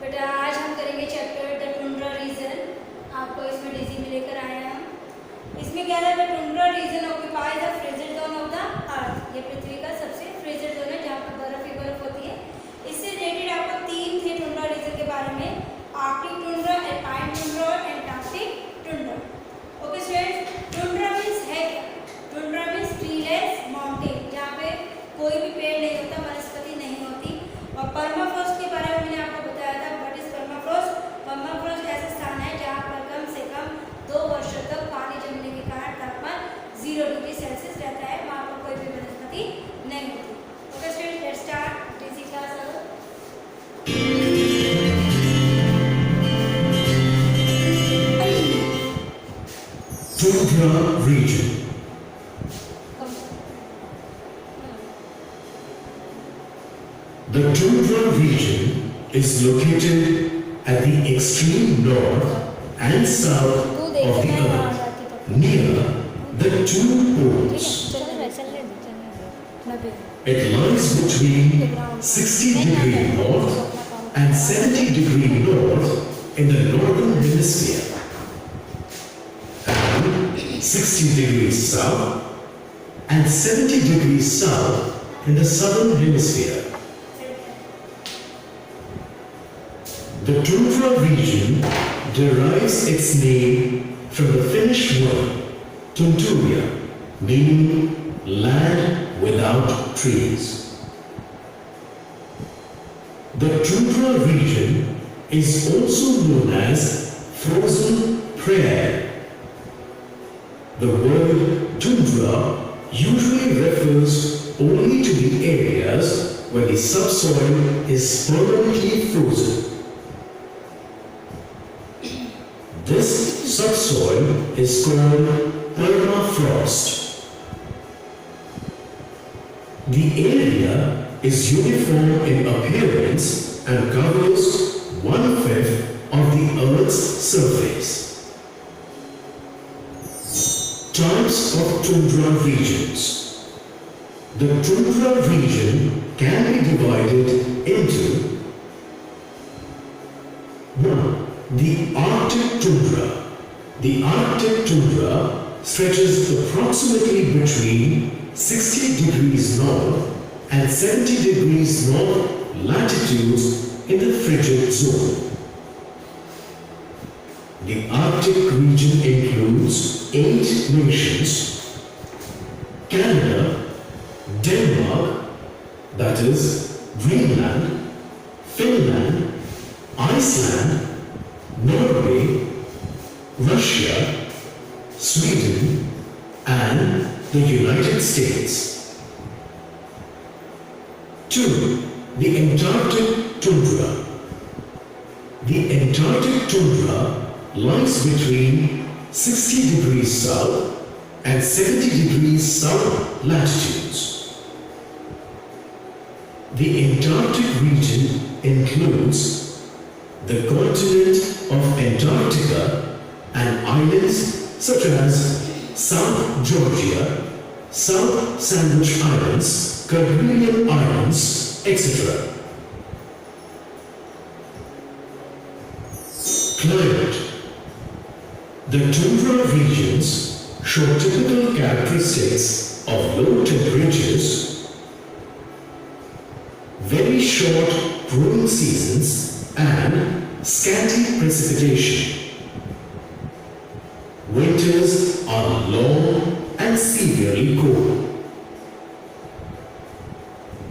बेटा आज हम करेंगे चैप्टर द टुंड्रा रीजन। आपको इसमें डीजी में लेकर आए हैं हम। इसमें क्या है, the tundra region occupies the freezer zone of the earth. ये पृथ्वी का सबसे फ्रीजर जोन है जहाँ पर बर्फ ही बर्फ होती है। इससे रिलेटेड आपको तीन थे टुंड्रा रीजन के बारे में, आर्कटिक टुंड्रा, अल्पाइन टुंड्रा और Antarctic tundra. Okay students, tundra means है क्या? टुंड्रा मीन्स ट्रीलेस माउंटेन, जहाँ पे कोई भी पेड़ नहीं होता, वनस्पति नहीं होती। और परमाफ्रॉस्ट के बारे में मैंने आपको बताया था। What is permafrost? परमाफ्रॉस्ट ऐसा स्थान है जहाँ पर कम से कम 2 वर्षों तक पानी जमने के कारण तापमान 0 डिग्री सेल्सियस रहता है। वहाँ पर कोई भी वनस्पति नहीं होती। Okay students, let's start DG class. Tundra region. The Tundra region is located at the extreme north and south of the earth, near the two poles. It lies between 60° north and 70° north in the northern hemisphere, and 60° south and 70° south in the southern hemisphere. The Tundra region derives its name from the Finnish word Tundra, meaning land without trees. The Tundra region is also known as frozen prairie. The word tundra usually refers only to the areas where the subsoil is permanently frozen. This subsoil is called permafrost. The area is uniform in appearance and covers 1/5 of the Earth's surface. Types of tundra regions. The tundra region can be divided into 1. The Arctic tundra. The Arctic tundra stretches approximately between 60° north and 70° north latitudes in the frigid zone. The Arctic region includes 8 nations: Canada, Denmark, that is Greenland, Finland, Iceland, Norway, Russia, Sweden, and the United States. 2. The Antarctic tundra. The Antarctic tundra lies between 60° south and 70° south latitudes. The Antarctic region includes the continent of Antarctica and islands such as South Georgia, South Sandwich Islands, Kerguelen Islands, etc. Climate. The tundra regions show typical characteristics of low temperatures, very short growing seasons, and scanty precipitation. Winters are long and severely cold.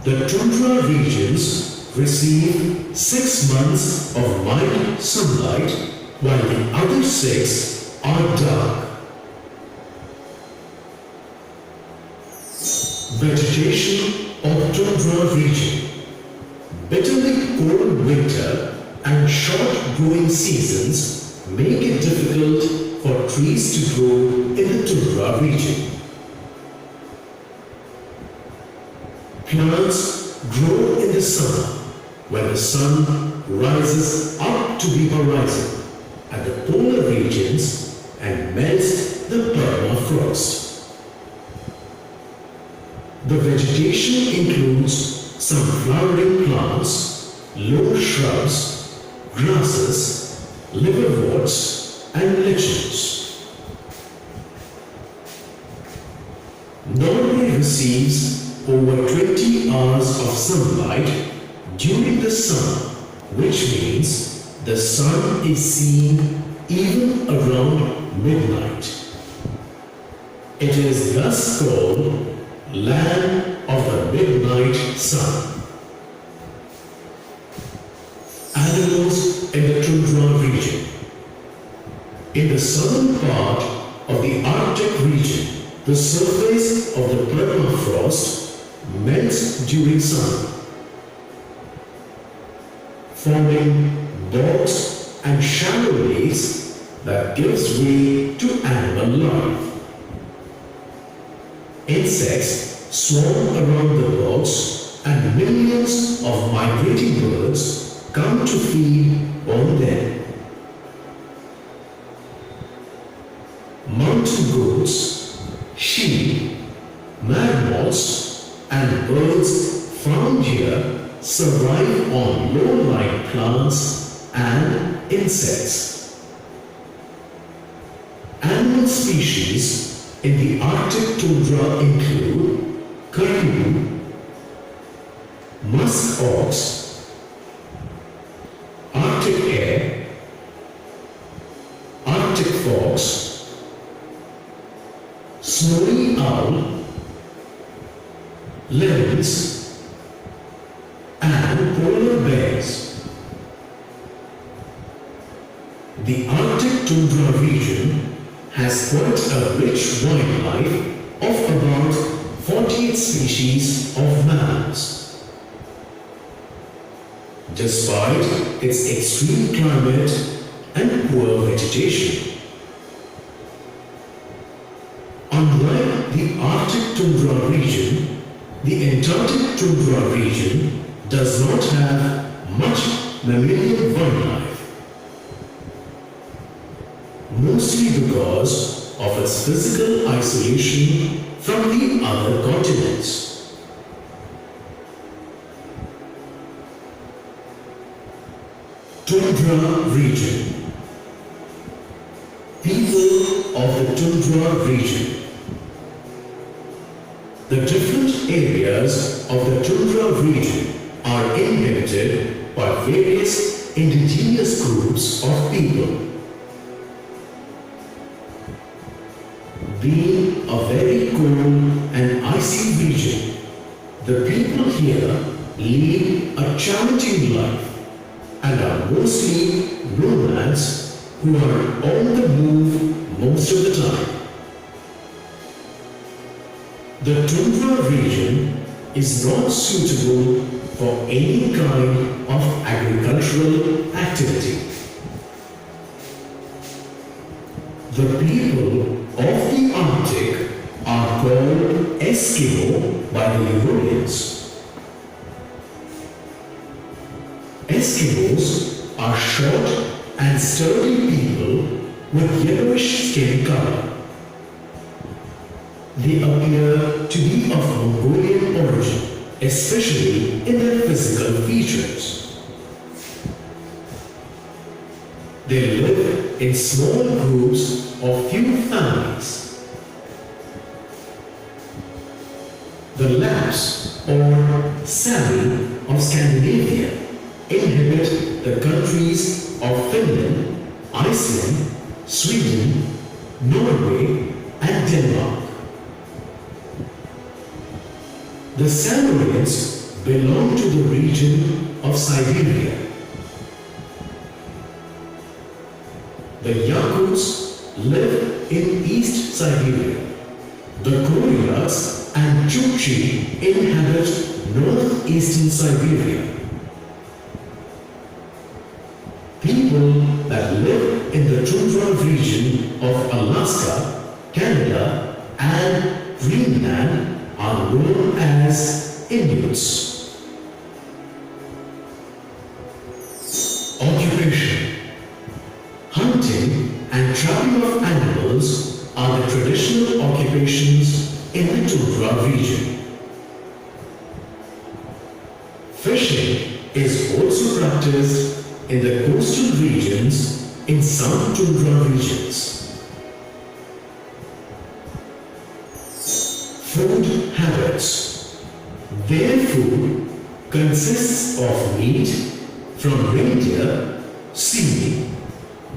The tundra regions receive 6 months of mild sunlight, while the other 6 are dark. Vegetation of tundra region. Bitterly cold winter and short growing seasons make it difficult for trees to grow in the tundra region. Plants grow in the summer when the sun rises up to the horizon at the polar regions and melts the permafrost. The vegetation includes some flowering plants, low shrubs, grasses, liverworts, and lichens. Norway receives over 20 hours of sunlight during the summer, which means the sun is seen even around midnight. It is thus called Land of the Midnight Sun. Animals in the Tundra region. In the southern part of the Arctic region, the surface of the permafrost melts during summer, forming bogs and shallow lakes that gives way to animal life. Insects swarm around the bogs and millions of migrating birds come to feed on them. Mountain goats, sheep, marmots and birds found here survive on low-lying plants and insects. Animal species in the Arctic tundra include caribou, musk ox, Arctic hare, Arctic fox, snowy owl, lemmings, and polar bears. The Arctic tundra region has quite a rich wildlife of about 48 species of mammals. Despite its extreme climate and poor vegetation. Unlike the Arctic tundra region, the Antarctic tundra region does not have much mammalian wildlife, mostly because of its physical isolation from the other continents. Tundra region. People of the Tundra region. The different areas of the Tundra region are inhabited by various indigenous groups of people. Being a very cold and icy region, the people here lead a challenging life and are mostly nomads who are on the move most of the time. The Tundra region is not suitable for any kind of agricultural activity. The people of the Arctic are called Eskimo by the Europeans. Eskimos are short and sturdy people with yellowish skin color. They appear to be of Mongolian origin, especially in their physical features. They live in small groups of few families. The Lapps or Sami of Scandinavia inhabit the countries of Finland, Iceland, Sweden, Norway, and Denmark. The Samarians belong to the region of Siberia. The Yakuts live in East Siberia. The Koryaks and Chukchi inhabit northeastern Siberia. People that live in the Tundra region of Alaska, Canada, and Greenland are known as Inuits. Occupation. Hunting and trapping of animals are the traditional occupations in the Tundra region. Fishing is also practiced in the coastal regions in some tundra regions. Food habits. Their food consists of meat from reindeer, seal,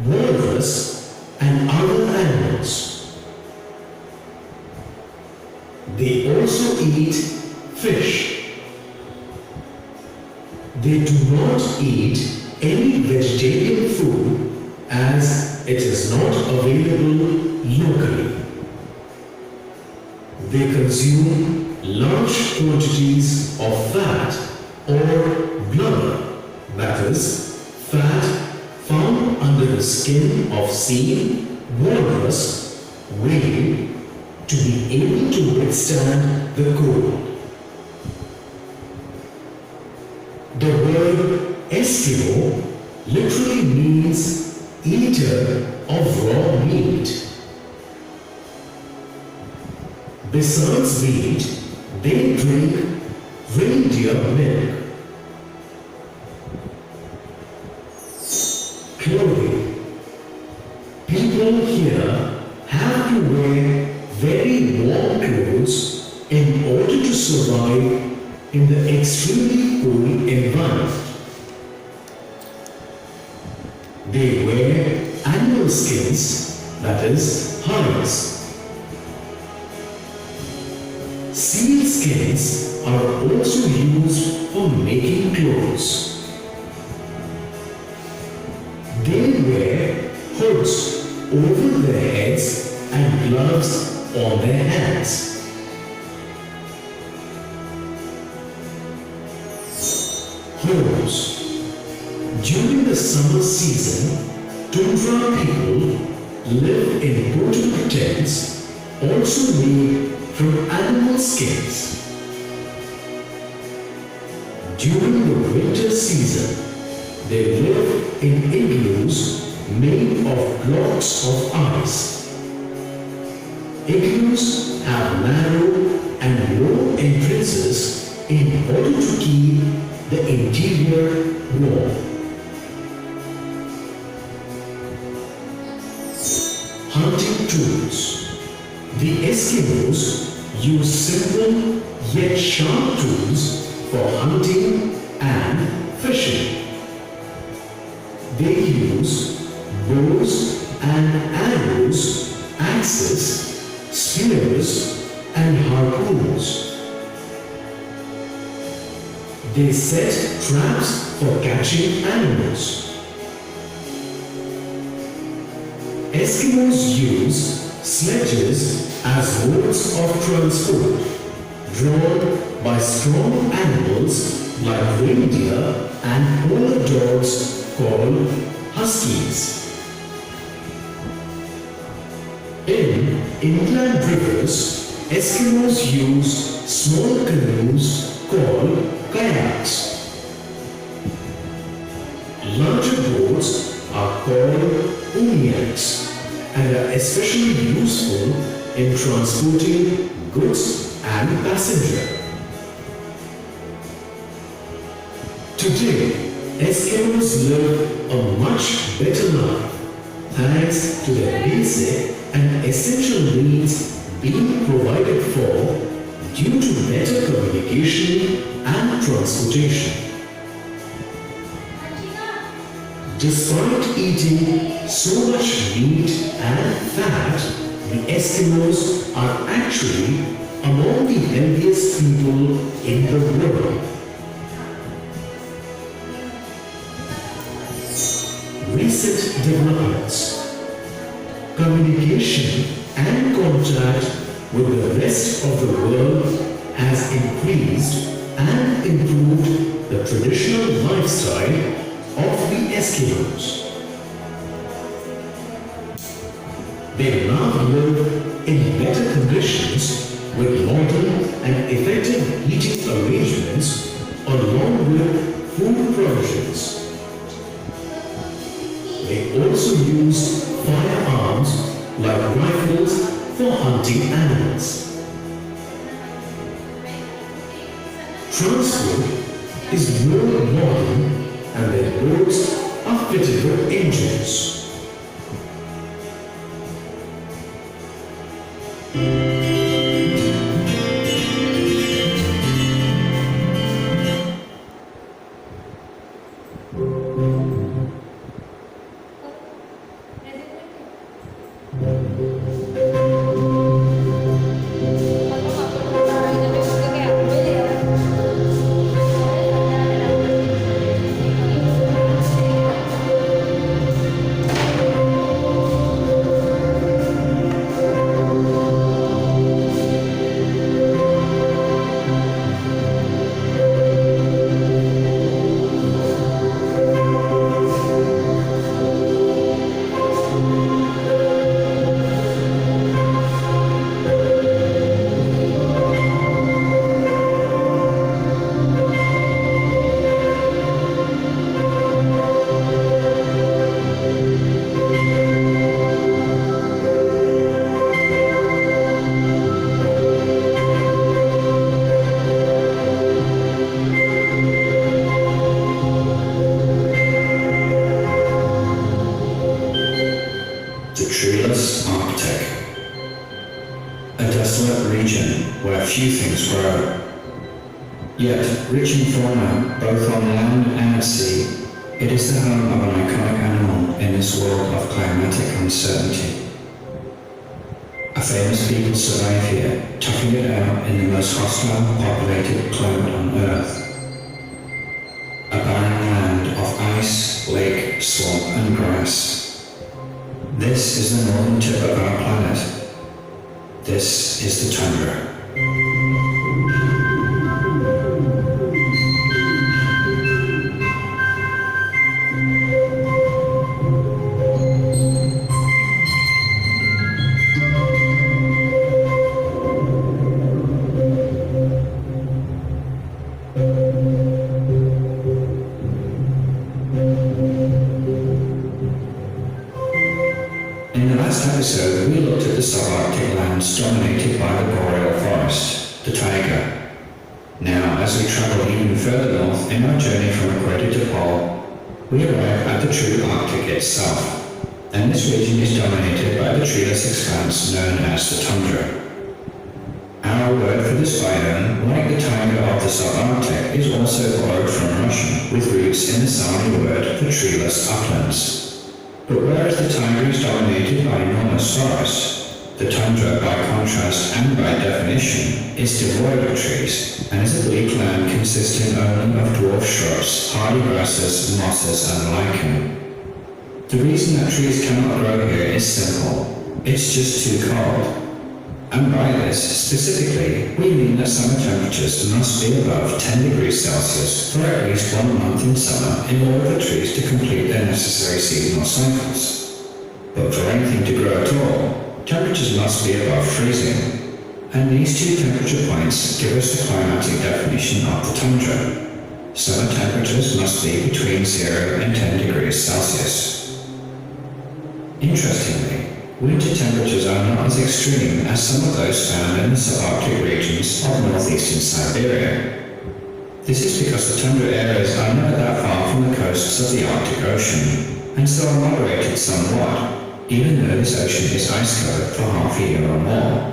walrus, and other animals. They also eat fish. They do not eat any vegetarian food as it is not available locally. They consume large quantities of fat or blubber, that is, fat found under the skin of seal, walrus, whale, to be able to withstand the cold. The word Eskimo literally means eater of raw meat. Besides meat, they drink reindeer milk. Clothing. People here have to wear very warm clothes in order to survive in the extremely cold environment. They wear animal skins, that is, hides. Seal skins are also used for making clothes. They wear hoods over their heads and gloves on their hands. Homes. During the summer season, Tundra people live in portable tents, also made from animal skins. During the winter season, they live in igloos made of blocks of ice. Igloos have narrow and low entrances in order to keep the interior warm. Hunting tools. The Eskimos use simple yet sharp tools for hunting and fishing. They use bows and arrows, axes, spears, and harpoons. They set traps for catching animals. Eskimos use sledges as modes of transport, drawn by strong animals like reindeer and polar dogs called huskies. In inland rivers, Eskimos use small canoes called kayaks. Larger boats are called umiaks and are especially useful in transporting goods and passengers. Today, Eskimos live a much better life thanks to their basic and essential needs being provided for due to better communication and transportation. Despite eating so much meat and fat, the Eskimos are actually among the healthiest people in the world. Recent developments. Communication and contact with the rest of the world has increased and improved the traditional lifestyle of the Eskimos. They now live in better conditions with modern and effective heating arrangements along with food provisions. They also use firearms like rifles for hunting animals. Transport is more modern and their roads regions. The treeless Arctic, a desolate region where few things grow, yet rich in fauna both on land and at sea. It is the home of an iconic animal in this world of climatic uncertainty. A famous people survive here, toughing it out in the most hostile populated climate on Earth. A barren land of ice, lake, swamp and grass. This is the northern tip of our planet. This is the tundra. In the last episode, we looked at the subarctic lands dominated by the boreal forest, the taiga. Now, as we travel even further north in our journey from equator to pole, we arrive at the true Arctic itself, and this region is dominated by the treeless expanse known as the tundra. Our word for this biome, like the taiga of the subarctic, is also borrowed from Russian, with roots in the Sami word for treeless uplands. But whereas the taiga is dominated by enormous forests, the tundra, by contrast and by definition, is devoid of trees and is a bleak land consisting only of dwarf shrubs, hardy grasses, mosses and lichen. The reason that trees cannot grow here is simple. It's just too cold. And by this, specifically, we mean that summer temperatures must be above 10 degrees Celsius for at least 1 month in summer in order for trees to complete their necessary seasonal cycles. But for anything to grow at all, temperatures must be above freezing. And these two temperature points give us the climatic definition of the tundra. Summer temperatures must be between 0 and 10 degrees Celsius. Interestingly, winter temperatures are not as extreme as some of those found in the subarctic regions of northeastern Siberia. This is because the tundra areas are not that far from the coasts of the Arctic Ocean, and so are moderated somewhat, even though this ocean is ice-covered for half a year or more.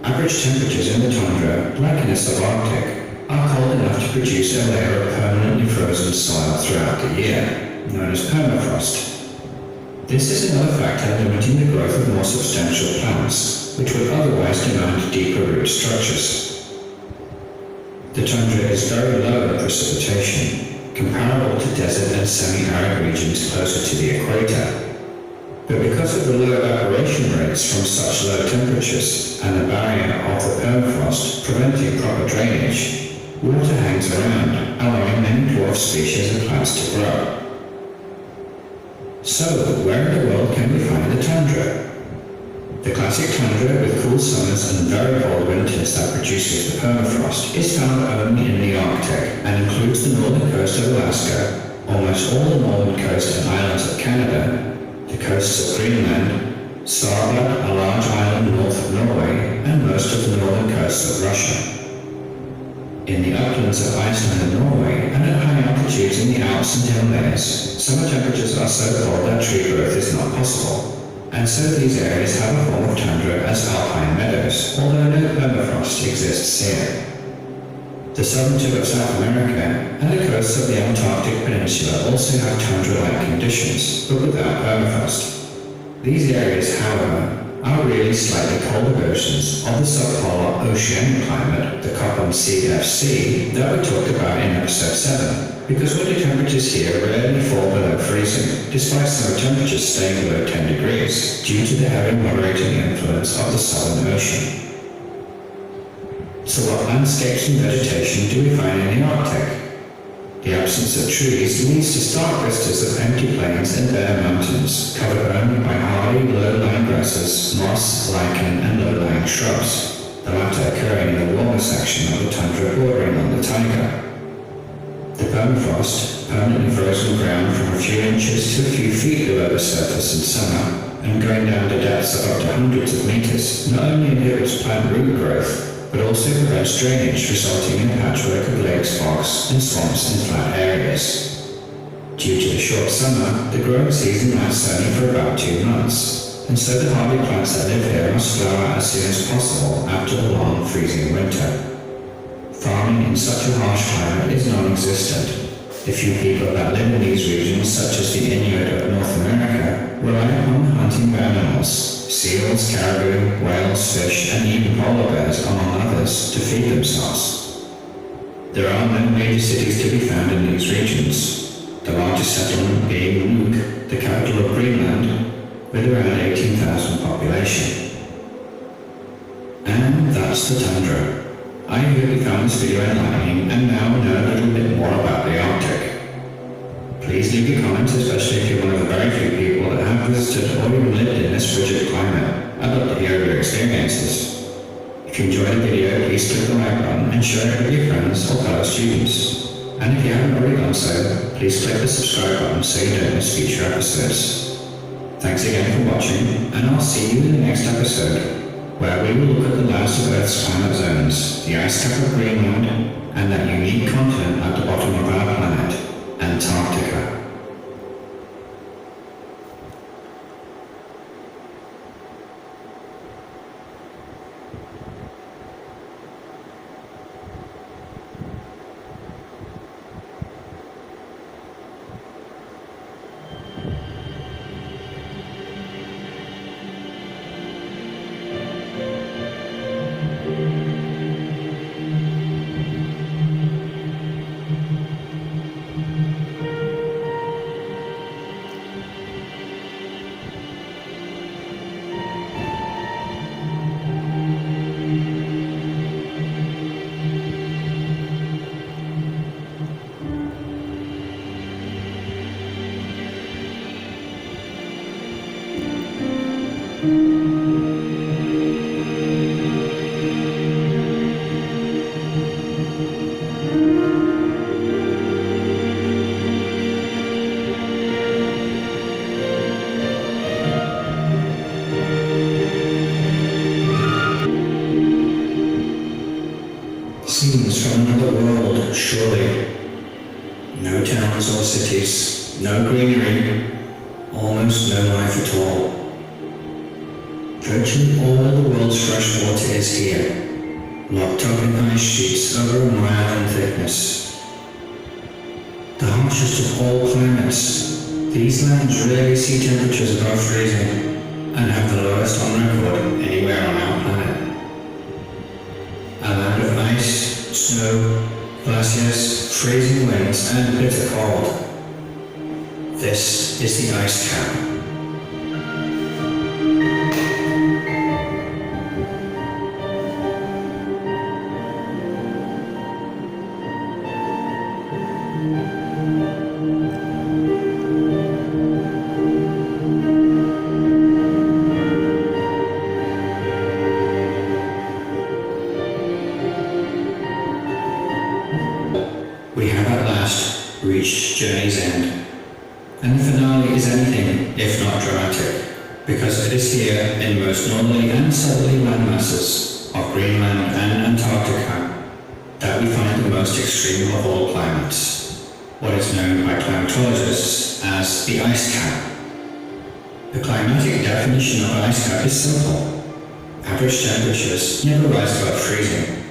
Average temperatures in the tundra, like in the subarctic, are cold enough to produce a layer of permanently frozen soil throughout the year, known as permafrost. This is another factor limiting the growth of more substantial plants, which would otherwise demand deeper root structures. The tundra is very low in precipitation, comparable to desert and semi-arid regions closer to the equator. But because of the low evaporation rates from such low temperatures and the barrier of the permafrost preventing proper drainage, water hangs around, allowing many dwarf species of plants to grow. So, where in the world can we find the tundra? The classic tundra with cool summers and very cold winters that produces the permafrost is found only in the Arctic and includes the northern coast of Alaska, almost all the northern coast and islands of Canada, the coasts of Greenland, Svalbard, a large island north of Norway, and most of the northern coasts of Russia. In the uplands of Iceland and Norway, and at high altitudes in the Alps and Himalayas, summer temperatures are so cold that tree growth is not possible, and so these areas have a form of tundra as alpine meadows, although no permafrost exists here. The southern tip of South America and the coasts of the Antarctic Peninsula also have tundra-like conditions, but without permafrost. These areas, however, are really slightly colder versions of the subpolar oceanic climate, the Köppen CFC, that we talked about in episode 7, because winter temperatures here rarely fall below freezing, despite summer temperatures staying below 10 degrees, due to the heavy moderating influence of the Southern Ocean. So what landscapes and vegetation do we find in the Arctic? The absence of trees leads to stark vistas of empty plains and bare mountains, covered only by hardy, low-lying grasses, moss, lichen, and low-lying shrubs, the latter occurring in the warmer section of the tundra bordering on the taiga. The permafrost, permanently frozen ground from a few inches to a few feet below the surface in summer, and going down to depths of up to hundreds of meters, not only inhibits plant root growth, but also prevents drainage, resulting in a patchwork of lakes, bogs, and swamps in flat areas. Due to the short summer, the growing season lasts only for about 2 months, and so the hardy plants that live here must flower as soon as possible after the long freezing winter. Farming in such a harsh climate is non-existent. The few people that live in these regions, such as the Inuit of North America, rely upon the hunting of animals, seals, caribou, whales, fish, and even polar bears, among others, to feed themselves. There are no major cities to be found in these regions, the largest settlement being Nuuk, the capital of Greenland, with around 18,000 population. And that's the tundra. I hope you found this video enlightening and now know a little bit more about the Arctic. Please leave your comments, especially if you're one of the very few people that have visited or even lived in this frigid climate. I'd love to hear your experiences. If you enjoyed the video, please click the like button and share it with your friends or fellow students. And if you haven't already done so, please click the subscribe button so you don't miss future episodes. Thanks again for watching, and I'll see you in the next episode, where we will look at the last of Earth's climate zones, the ice cap of Greenland, and that unique continent at the bottom of our planet, Antarctica. Scenes from another world, surely. No towns or cities, no greenery, almost no life at all. Virtually all the world's fresh water is here, locked up in ice sheets over a mile in thickness. The harshest of all climates, these lands rarely see temperatures above freezing, and have the lowest on record anywhere on our planet. A land of ice, snow, glaciers, freezing winds, and bitter cold. This is the ice cap. We have at last reached journey's end, and the finale is anything if not dramatic, because it is here in most northerly and southerly land masses of Greenland and Antarctica that we find the most extreme of all climates, what is known by climatologists as the ice cap. The climatic definition of an ice cap is simple. Average temperatures never rise above freezing.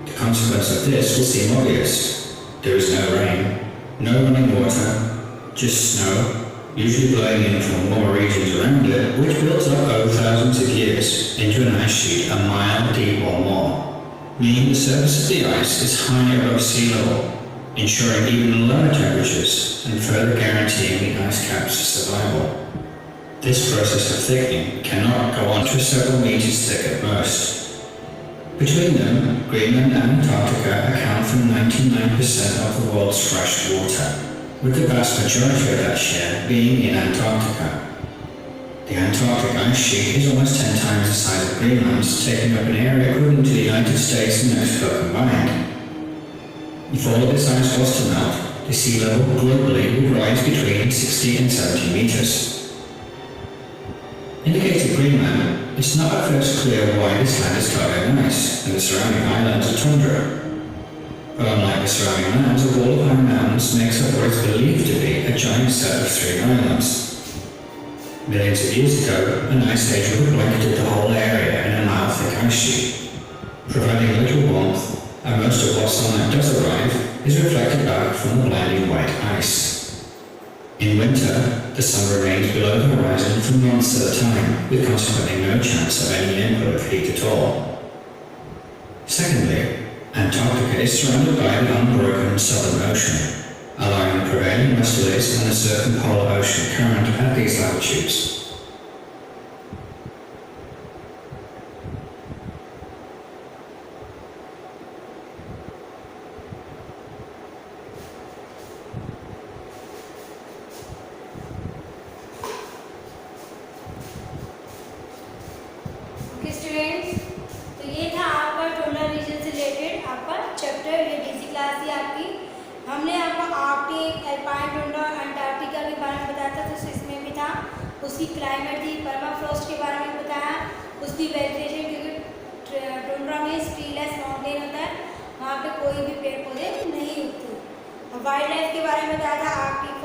The consequence of this will seem obvious. There is no rain, no running water, just snow, usually blowing in from warmer regions around it, which builds up over thousands of years into an ice sheet a mile deep or more, meaning the surface of the ice is high above sea level, ensuring even lower temperatures and further guaranteeing the ice cap's survival. This process of thickening cannot go on to several meters thick at most. Between them, Greenland and Antarctica account for 99% of the world's fresh water, with the vast majority of that share being in Antarctica. The Antarctic ice sheet is almost 10 times the size of Greenland, taking up an area equivalent to the United States and Mexico combined. If all of this ice was to melt, the sea level globally would rise between 60 and 70 meters. Indicated Greenland, it's not at first clear why this land is covered in ice and the surrounding islands are tundra. But unlike the surrounding lands, a wall of high mountains makes up what is believed to be a giant set of 3 islands. Millions of years ago, an ice age would have blanketed the whole area in a mile-thick ice sheet, providing little warmth, and most of what sunlight does arrive is reflected back from the blinding white ice. In winter, the sun remains below the horizon for months at a time, with consequently no chance of any input of heat at all. Secondly, Antarctica is surrounded by the unbroken Southern Ocean, allowing the prevailing westerlies and the circumpolar ocean current at these latitudes. Okay students, तो ये था आपका tundra region से related आपका chapter, ये DG class थी आपकी। हमने आपको आर्कटिक, अल्पाइन टुंड्रा, अंटार्कटिका के बारे में बताया था, तो इसमें भी था। उसकी क्लाइमेट थी, परमाफ्रॉस्ट के बारे में बताया, उसकी वेजिटेशन, क्योंकि टुंड्रा में ट्रीलेस माउंटेन होता है, वहाँ पे कोई भी पेड़ पौधे नहीं उगते। वाइल्ड लाइफ के बारे में बताया था, आर्कटिक